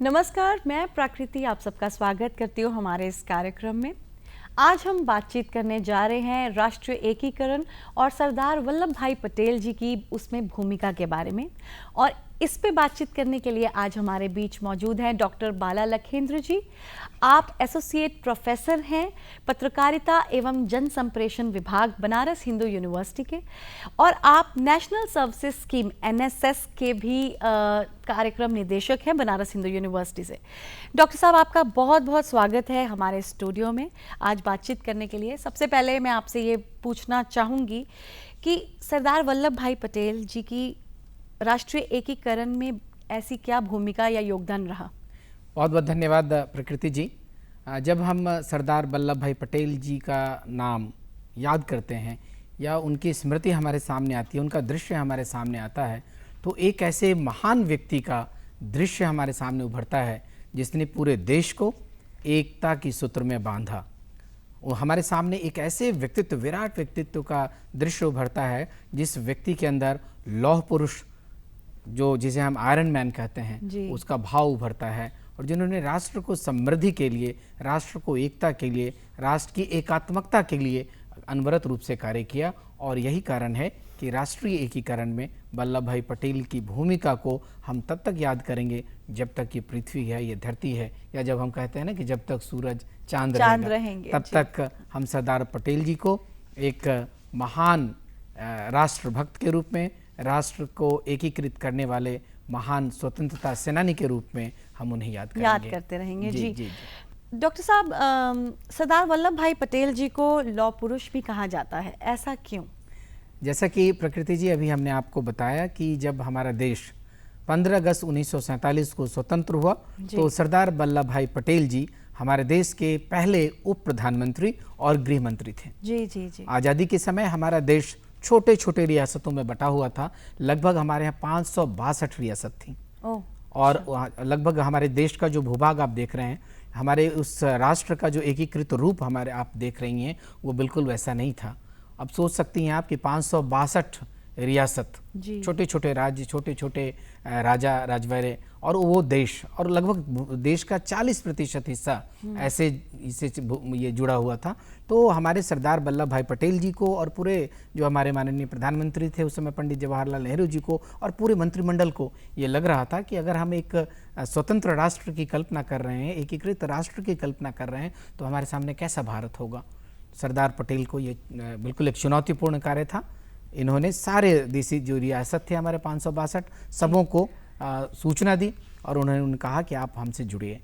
नमस्कार, मैं प्रकृति आप सबका स्वागत करती हूँ हमारे इस कार्यक्रम में। आज हम बातचीत करने जा रहे हैं राष्ट्रीय एकीकरण और सरदार वल्लभ भाई पटेल जी की उसमें भूमिका के बारे में। और इस पे बातचीत करने के लिए आज हमारे बीच मौजूद हैं डॉक्टर बाला लखेंद्र जी। आप एसोसिएट प्रोफेसर हैं पत्रकारिता एवं जन संप्रेषण विभाग बनारस हिंदू यूनिवर्सिटी के, और आप नेशनल सर्विसेज स्कीम एनएसएस के भी कार्यक्रम निदेशक हैं बनारस हिंदू यूनिवर्सिटी से। डॉक्टर साहब, आपका बहुत बहुत स्वागत है हमारे स्टूडियो में आज बातचीत करने के लिए। सबसे पहले मैं आपसे ये पूछना चाहूँगी कि सरदार वल्लभ भाई पटेल जी की राष्ट्रीय एकीकरण में ऐसी क्या भूमिका या योगदान रहा? बहुत बहुत धन्यवाद प्रकृति जी। जब हम सरदार वल्लभ भाई पटेल जी का नाम याद करते हैं या उनकी स्मृति हमारे सामने आती है, उनका दृश्य हमारे सामने आता है, तो एक ऐसे महान व्यक्ति का दृश्य हमारे सामने उभरता है जिसने पूरे देश को एकता की सूत्र में बांधा। वो हमारे सामने एक ऐसे व्यक्तित्व, विराट व्यक्तित्व का दृश्य उभरता है जिस व्यक्ति के अंदर लौह पुरुष, जो जिसे हम आयरन मैन कहते हैं, उसका भाव उभरता है, और जिन्होंने राष्ट्र को समृद्धि के लिए, राष्ट्र को एकता के लिए, राष्ट्र की एकात्मकता के लिए अनवरत रूप से कार्य किया। और यही कारण है कि राष्ट्रीय एकीकरण में वल्लभ भाई पटेल की भूमिका को हम तब तक याद करेंगे जब तक ये पृथ्वी है, ये धरती है, या जब हम कहते हैं ना कि जब तक सूरज चांद रहेंगे तब तक हम सरदार पटेल जी को एक महान राष्ट्रभक्त के रूप में, राष्ट्र को एकीकृत करने वाले महान स्वतंत्रता सेनानी के रूप में हम उन्हें याद करते रहेंगे। जी। डॉक्टर साहब, सरदार वल्लभ भाई पटेल जी को लौह पुरुष भी कहा जाता है, ऐसा क्यों? जैसा कि प्रकृति जी अभी हमने आपको बताया कि जब हमारा देश 15 अगस्त 1947 को स्वतंत्र हुआ तो सरदार वल्लभ भाई पटेल जी हमारे देश के पहले उप प्रधानमंत्री और गृह मंत्री थे। जी। आज़ादी के समय हमारा देश छोटे छोटे रियासतों में बटा हुआ था। लगभग हमारे यहाँ 562 रियासत थी। और लगभग हमारे देश का जो भूभाग आप देख रहे हैं, हमारे उस राष्ट्र का जो एकीकृत रूप हमारे आप देख रही हैं, वो बिल्कुल वैसा नहीं था। अब सोच सकती हैं आप कि 562 रियासत, छोटे छोटे राज्य, छोटे छोटे राजा राजवरे, और वो देश, और लगभग देश का 40% हिस्सा ऐसे इससे ये जुड़ा हुआ था। तो हमारे सरदार वल्लभ भाई पटेल जी को और पूरे जो हमारे माननीय प्रधानमंत्री थे उस समय पंडित जवाहरलाल नेहरू जी को और पूरे मंत्रिमंडल को ये लग रहा था कि अगर हम एक स्वतंत्र राष्ट्र की कल्पना कर रहे हैं, एकीकृत राष्ट्र की कल्पना कर रहे हैं, तो हमारे सामने कैसा भारत होगा। सरदार पटेल को ये बिल्कुल एक चुनौतीपूर्ण कार्य था। इन्होंने सारे देशी जो रियासत थे हमारे 562 सबों को सूचना दी और उन्होंने कहा कि आप हमसे जुड़िए,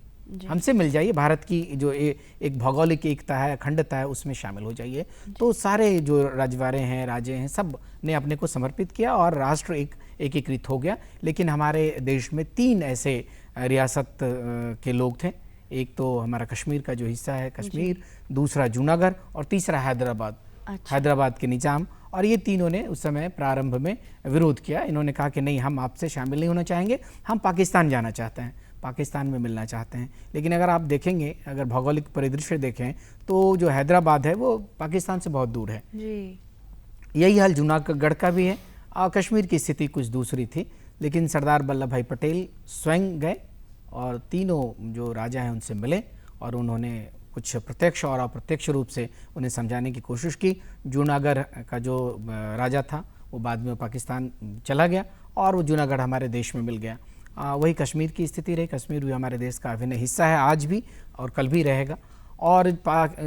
हमसे मिल जाइए, भारत की जो एक भौगोलिक एकता है, अखंडता है, उसमें शामिल हो जाइए। तो सारे जो राजवाड़े हैं, राजे हैं, सब ने अपने को समर्पित किया और राष्ट्र एकीकृत हो गया। लेकिन हमारे देश में 3 ऐसे रियासत के लोग थे। एक तो हमारा कश्मीर का जो हिस्सा है कश्मीर, दूसरा जूनागढ़, और तीसरा हैदराबाद। हैदराबाद के निजाम, और ये तीनों ने उस समय प्रारंभ में विरोध किया। इन्होंने कहा कि नहीं, हम आपसे शामिल नहीं होना चाहेंगे, हम पाकिस्तान जाना चाहते हैं, पाकिस्तान में मिलना चाहते हैं। लेकिन अगर आप देखेंगे, अगर भौगोलिक परिदृश्य देखें, तो जो हैदराबाद है वो पाकिस्तान से बहुत दूर है। यही हाल जूनागढ़ का भी है। और कश्मीर की स्थिति कुछ दूसरी थी। लेकिन सरदार वल्लभ भाई पटेल स्वयं गए और तीनों जो राजा हैं उनसे मिले और उन्होंने कुछ प्रत्यक्ष और अप्रत्यक्ष रूप से उन्हें समझाने की कोशिश की। जूनागढ़ का जो राजा था वो बाद में पाकिस्तान चला गया और वो जूनागढ़ हमारे देश में मिल गया। वही कश्मीर की स्थिति रही। कश्मीर भी हमारे देश का अभिन्न हिस्सा है आज भी और कल भी रहेगा। और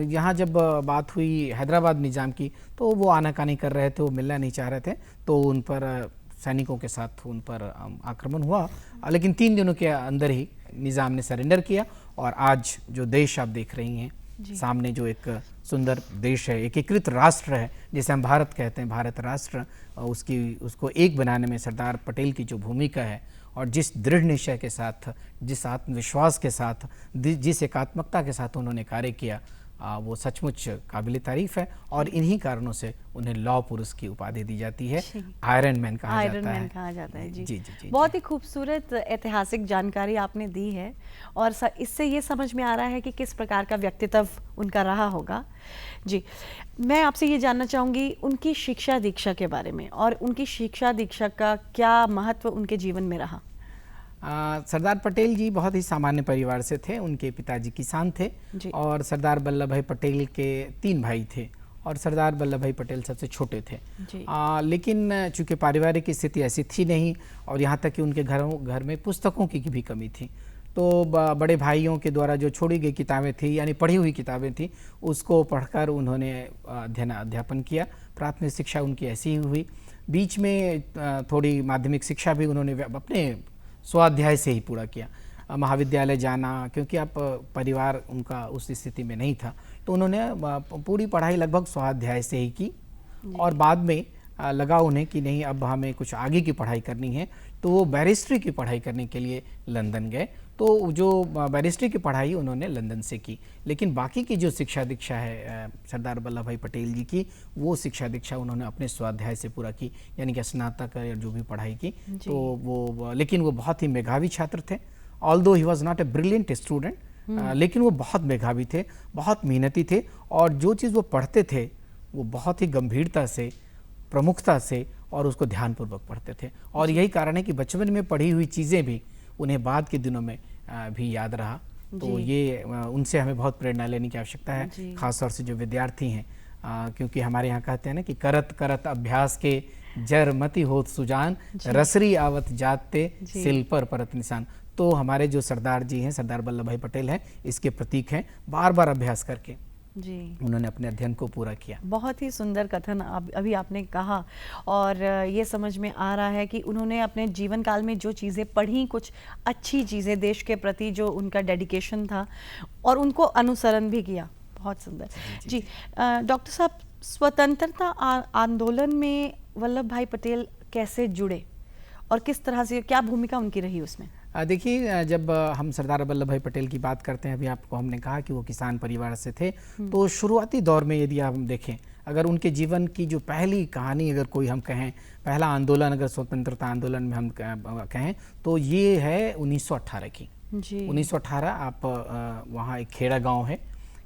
यहाँ जब बात हुई हैदराबाद निज़ाम की, तो वो आनाकानी कर रहे थे, वो मिलना नहीं चाह रहे थे, तो उन पर सैनिकों के साथ उन पर आक्रमण हुआ। लेकिन 3 दिनों के अंदर ही निज़ाम ने सरेंडर किया और आज जो देश आप देख रही हैं सामने, जो एक सुंदर देश है, एकीकृत राष्ट्र है जिसे हम भारत कहते हैं, भारत राष्ट्र, उसको एक बनाने में सरदार पटेल की जो भूमिका है और जिस दृढ़ निश्चय के साथ, जिस आत्मविश्वास के साथ, जिस एकात्मकता के साथ उन्होंने कार्य किया, वो सचमुच काबिल तारीफ है। और इन्हीं कारणों से उन्हें लौह पुरुष की उपाधि दी जाती है, आयरन मैन कहा जाता है। जी। बहुत ही खूबसूरत ऐतिहासिक जानकारी आपने दी है और इससे ये समझ में आ रहा है कि किस प्रकार का व्यक्तित्व उनका रहा होगा। जी, मैं आपसे ये जानना चाहूँगी उनकी शिक्षा दीक्षा के बारे में, और उनकी शिक्षा दीक्षा का क्या महत्व उनके जीवन में रहा? सरदार पटेल जी बहुत ही सामान्य परिवार से थे। उनके पिताजी किसान थे और सरदार वल्लभ भाई पटेल के 3 भाई थे और सरदार वल्लभ भाई पटेल सबसे छोटे थे। लेकिन चूंकि पारिवारिक स्थिति ऐसी थी नहीं और यहाँ तक कि उनके घर में पुस्तकों की भी कमी थी, तो बड़े भाइयों के द्वारा जो छोड़ी गई किताबें थी यानी पढ़ी हुई किताबें थी उसको पढ़कर उन्होंने अध्यापन किया। प्राथमिक शिक्षा उनकी ऐसी ही हुई। बीच में थोड़ी माध्यमिक शिक्षा भी उन्होंने अपने स्वाध्याय से ही पूरा किया। महाविद्यालय जाना, क्योंकि आप परिवार उनका उस स्थिति में नहीं था, तो उन्होंने पूरी पढ़ाई लगभग स्वाध्याय से ही की और बाद में लगा उन्हें कि नहीं अब हमें कुछ आगे की पढ़ाई करनी है, तो वो बैरिस्ट्री की पढ़ाई करने के लिए लंदन गए। तो जो बैरिस्ट्री की पढ़ाई उन्होंने लंदन से की, लेकिन बाकी की जो शिक्षा दीक्षा है सरदार वल्लभ भाई पटेल जी की, वो शिक्षा दीक्षा उन्होंने अपने स्वाध्याय से पूरा की, यानी कि स्नातक या जो भी पढ़ाई की। तो वो लेकिन वो बहुत ही मेधावी छात्र थे। Although he was not a brilliant student, लेकिन वो बहुत मेधावी थे, बहुत मेहनती थे और जो चीज़ वो पढ़ते थे वो बहुत ही गंभीरता से, प्रमुखता से और उसको ध्यानपूर्वक पढ़ते थे। और यही कारण है कि बचपन में पढ़ी हुई चीज़ें भी उन्हें बाद के दिनों में भी याद रहा। तो ये उनसे हमें बहुत प्रेरणा लेने की आवश्यकता है, खासतौर से जो विद्यार्थी हैं, क्योंकि हमारे यहाँ कहते हैं ना कि करत करत अभ्यास के जर मति होत सुजान, रसरी आवत जाते सिल पर परत निशान। तो हमारे जो सरदार जी हैं, सरदार वल्लभ भाई पटेल हैं, इसके प्रतीक हैं। बार बार अभ्यास करके उन्होंने अपने अध्ययन को पूरा किया। बहुत ही सुंदर कथन अभी आपने कहा और ये समझ में आ रहा है कि उन्होंने अपने जीवन काल में जो चीज़ें पढ़ी, कुछ अच्छी चीज़ें, देश के प्रति जो उनका डेडिकेशन था और उनको अनुसरण भी किया। बहुत सुंदर जी। डॉक्टर साहब, स्वतंत्रता आंदोलन में वल्लभ भाई पटेल कैसे जुड़े और किस तरह से, क्या भूमिका उनकी रही उसमें? देखिए, जब हम सरदार वल्लभ भाई पटेल की बात करते हैं, अभी आपको हमने कहा कि वो किसान परिवार से थे, तो शुरुआती दौर में यदि आप देखें, अगर उनके जीवन की जो पहली कहानी अगर कोई हम कहें, पहला आंदोलन अगर स्वतंत्रता आंदोलन में हम कहें, तो ये है 1918 की। 1918 आप वहाँ एक खेड़ा गाँव है,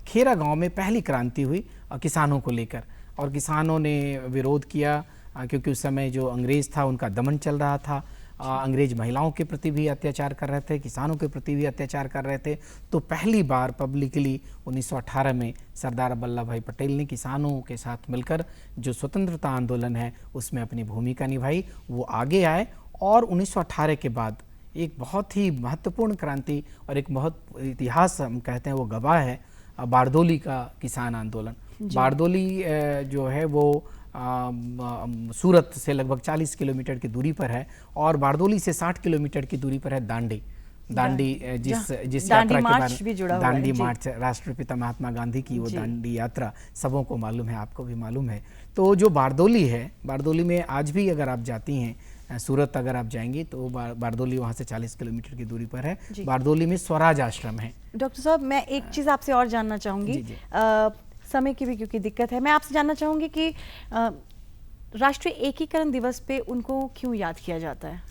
खेड़ा गाँव में पहली क्रांति हुई किसानों को लेकर और किसानों ने विरोध किया क्योंकि उस समय जो अंग्रेज़ था उनका दमन चल रहा था। अंग्रेज महिलाओं के प्रति भी अत्याचार कर रहे थे, किसानों के प्रति भी अत्याचार कर रहे थे। तो पहली बार पब्लिकली 1918 में सरदार वल्लभ भाई पटेल ने किसानों के साथ मिलकर जो स्वतंत्रता आंदोलन है उसमें अपनी भूमिका निभाई। वो आगे आए और 1918 के बाद एक बहुत ही महत्वपूर्ण क्रांति और एक बहुत इतिहास हम कहते हैं वो गवाह है बारदोली का किसान आंदोलन। बारदोली जो है वो सूरत से लगभग 40 किलोमीटर की दूरी पर है और बारदोली से 60 किलोमीटर की दूरी पर है दांडी। जिस यात्रा के बारे में दांडी मार्च, राष्ट्रपिता महात्मा गांधी की वो दांडी यात्रा सबों को मालूम है, आपको भी मालूम है। तो जो बारदोली है, बारदोली में आज भी अगर आप जाती हैं, सूरत अगर आप जाएंगी तो बारदोली वहाँ से 40 किलोमीटर की दूरी पर है। बारदोली में स्वराज आश्रम है। डॉक्टर साहब, मैं एक चीज़ आपसे और जानना चाहूँगी, समय की भी क्योंकि दिक्कत है, मैं आपसे जानना चाहूँगी कि राष्ट्रीय एकीकरण दिवस पे उनको क्यों याद किया जाता है?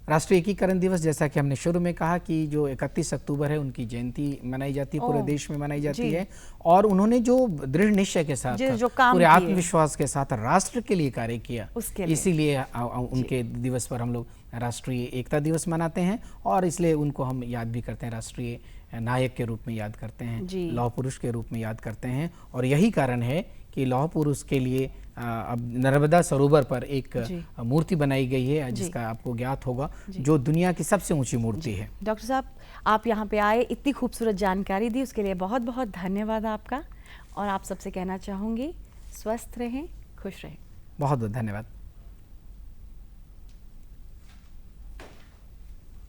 राष्ट्रीय एकीकरण दिवस, जैसा कि हमने शुरू में कहा कि जो 31 अक्टूबर है उनकी जयंती मनाई जाती है, पूरे देश में मनाई जाती है और उन्होंने जो दृढ़ निश्चय के साथ, पूरे आत्मविश्वास के साथ राष्ट्र के लिए कार्य किया, इसीलिए उनके दिवस पर हम लोग राष्ट्रीय एकता दिवस मनाते हैं और इसलिए उनको हम याद भी करते हैं, राष्ट्रीय नायक के रूप में याद करते हैं, लौह पुरुष के रूप में याद करते हैं। और यही कारण है कि लौह पुरुष के लिए अब नर्मदा सरोवर पर एक मूर्ति बनाई गई है जिसका आपको ज्ञात होगा, जो दुनिया की सबसे ऊंची मूर्ति है। डॉक्टर साहब, आप यहाँ पे आए, इतनी खूबसूरत जानकारी दी, उसके लिए बहुत बहुत धन्यवाद आपका। और आप सबसे कहना चाहूँगी, स्वस्थ रहें, खुश रहें। बहुत बहुत धन्यवाद।